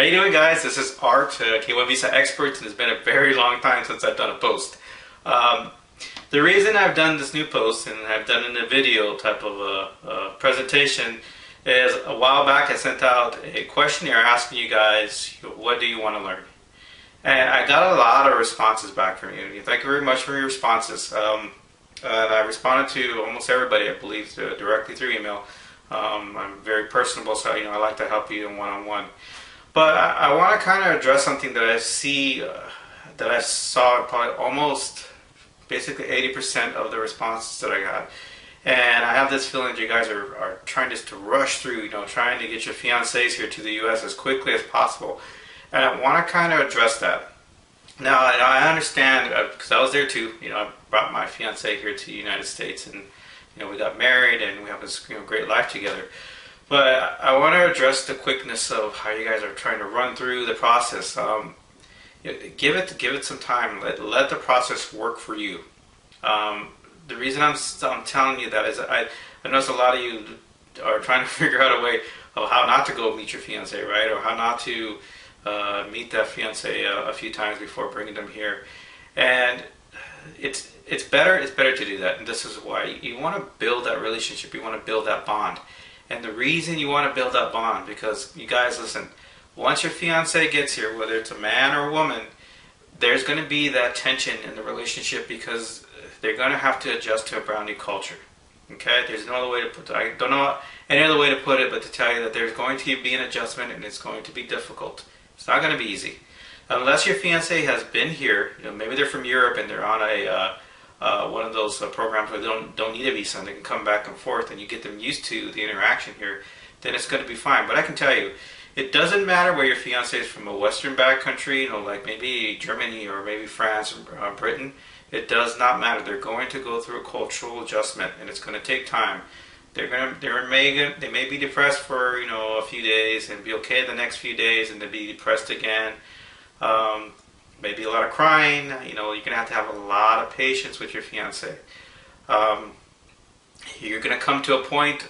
you doing, guys? This is Art, K1 Visa Experts, and it's been a very long time since I've done a post. Um, the reason I've done this new post, and I've done it in a video type of a presentation, is a while back I sent out a questionnaire asking you guys, what do you want to learn? And I got a lot of responses back from you. Thank you very much for your responses. And I responded to almost everybody, I believe, directly through email. I'm very personable, so I like to help you in one-on-one. But I want to kind of address something that I see, that I saw probably almost, basically 80% of the responses that I got. And I have this feeling that you guys are trying just to rush through, trying to get your fiancés here to the U.S. as quickly as possible. And I want to kind of address that. Now, I understand, because I was there too. I brought my fiancée here to the United States, and we got married, and we have this great life together. But I want to address the quickness of how you guys are trying to run through the process. Give it some time. Let the process work for you. The reason I'm telling you that is I notice a lot of you are trying to figure out a way of how not to go meet your fiancé, right? Or how not to meet that fiancé a few times before bringing them here. And it's better to do that. And this is why you want to build that relationship. You want to build that bond. And the reason you want to build that bond, because you guys, listen, once your fiancé gets here, whether it's a man or a woman, there's going to be that tension in the relationship because they're going to have to adjust to a brand new culture. Okay? There's no other way to put it. I don't know any other way to put it but to tell you that there's going to be an adjustment, and it's going to be difficult. It's not going to be easy. Unless your fiancé has been here, maybe they're from Europe and they're on one of those programs where they don't need a visa and they can come back and forth, and you get them used to the interaction here, then it's going to be fine. But I can tell you, it doesn't matter where your fiancé is from, a Western back country, like maybe Germany or maybe France or Britain. It does not matter. They're going to go through a cultural adjustment, and it's going to take time. They may be depressed for a few days and be okay the next few days, and then be depressed again. Maybe a lot of crying. You're going to have a lot of patience with your fiancé. You're going to come to a point,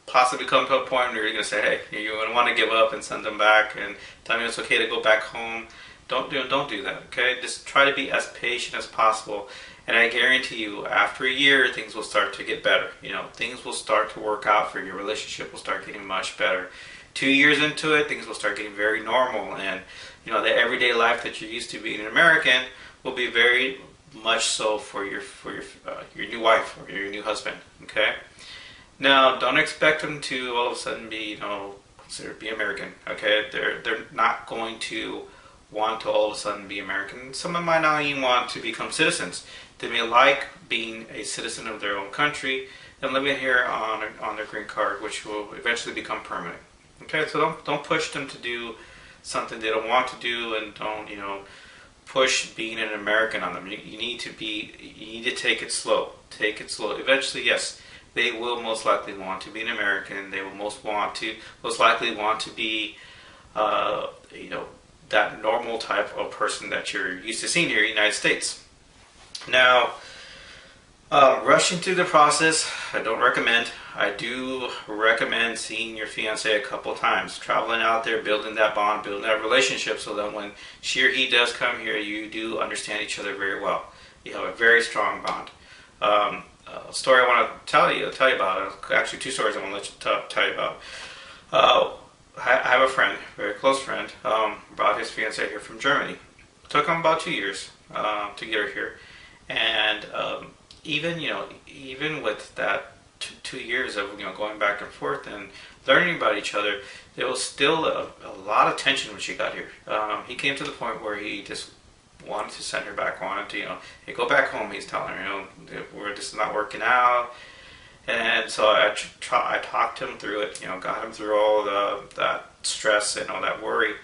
possibly come to a point where you're going to say, hey, you're going to want to give up and send them back and tell them it's okay to go back home. Don't do that, okay? Just try to be as patient as possible. And I guarantee you, after a year, things will start to get better. Things will start to work out for you. Your relationship will start getting much better. 2 years into it, things will start getting very normal, and the everyday life that you're used to being an American will be very much so for your new wife or your new husband. Okay. Now, don't expect them to all of a sudden be considered be American. Okay, they're not going to want to all of a sudden be American. Some of them might not even want to become citizens. They may like being a citizen of their own country and living here on their green card, which will eventually become permanent. Okay, so don't push them to do something they don't want to do, and don't push being an American on them. You need to take it slow. Take it slow. Eventually, yes, they will most likely want to be an American. They will most likely want to be that normal type of person that you're used to seeing here in the United States. Now, rushing through the process, I don't recommend. I do recommend seeing your fiancé a couple times, traveling out there, building that bond, building that relationship, so that when she or he does come here, you do understand each other very well. You have a very strong bond. A story I want to tell you about, actually 2 stories I want to tell you about. I have a friend, a very close friend, brought his fiancée here from Germany. It took him about 2 years to get her here. And even with that 2 years of going back and forth and learning about each other, there was still a lot of tension when she got here. He came to the point where he just wanted to send her back, wanted to hey, go back home. He's telling her this is not working out. And so I talked him through it, got him through all that stress and all that worry.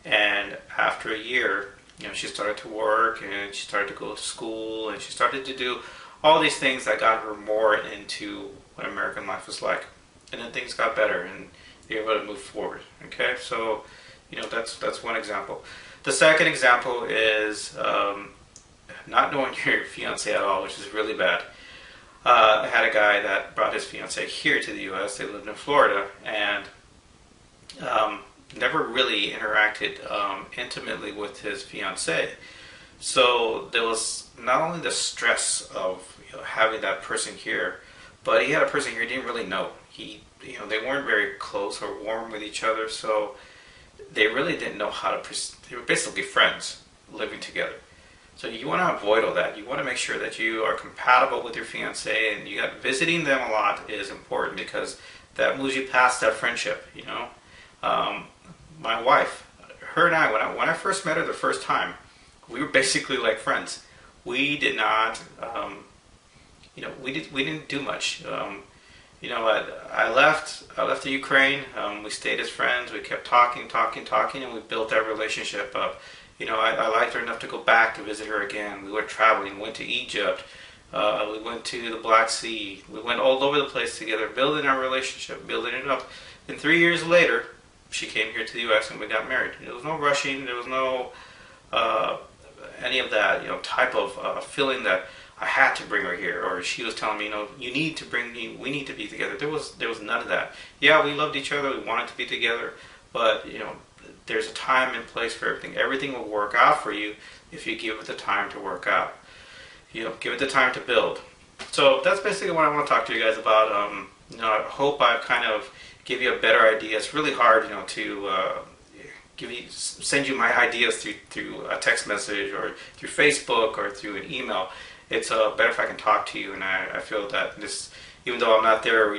And after a year, she started to work, and she started to go to school, and she started to do all these things that got her more into what American life was like. And then things got better, and they were able to move forward. Okay, so that's one example. The second example is not knowing your fiance at all, which is really bad. I had a guy that brought his fiance here to the U.S. They lived in Florida, and never really interacted intimately with his fiancee. So there was not only the stress of having that person here, but he had a person here he didn't really know. They weren't very close or warm with each other, so they really didn't know how to. They were basically friends living together. So you want to avoid all that. You want to make sure that you are compatible with your fiance, and visiting them a lot is important because that moves you past that friendship. My wife, her and I, when I first met her the first time, we were basically like friends. We did not, we didn't do much. I left the Ukraine. We stayed as friends. We kept talking, and we built that relationship up. I liked her enough to go back to visit her again. We were traveling, went to Egypt, we went to the Black Sea. We went all over the place together, building our relationship, building it up. And 3 years later, she came here to the U.S. and we got married. There was no rushing. There was no any of that, type of feeling that I had to bring her here, or she was telling me, you need to bring me. We need to be together. There was none of that. Yeah, we loved each other. We wanted to be together, but there's a time and place for everything. Everything will work out for you if you give it the time to work out. Give it the time to build. So that's basically what I want to talk to you guys about. I hope I've kind of give you a better idea. It's really hard, to send you my ideas through a text message or through Facebook or through an email. It's better if I can talk to you, and I feel that this, even though I'm not there,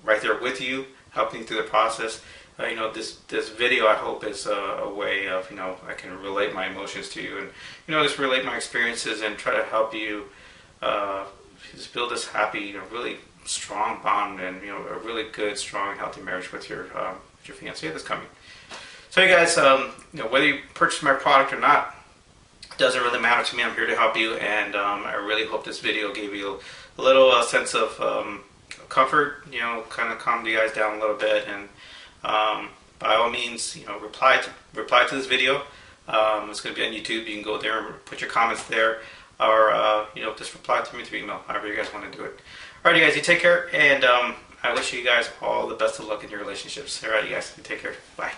right there with you, helping you through the process. This video, I hope, is a way of, I can relate my emotions to you and, just relate my experiences and try to help you just build this happy, really strong bond and, a really good, strong, healthy marriage with your fiancé that's coming. So, you guys, whether you purchase my product or not, doesn't really matter to me. I'm here to help you, and I really hope this video gave you a little sense of comfort, kind of calm you guys down a little bit, and by all means, reply to this video. It's going to be on YouTube. You can go there and put your comments there, or just reply to me through email, however you guys want to do it. All right, you guys, you take care, and I wish you guys all the best of luck in your relationships. All right, you guys, you take care. Bye.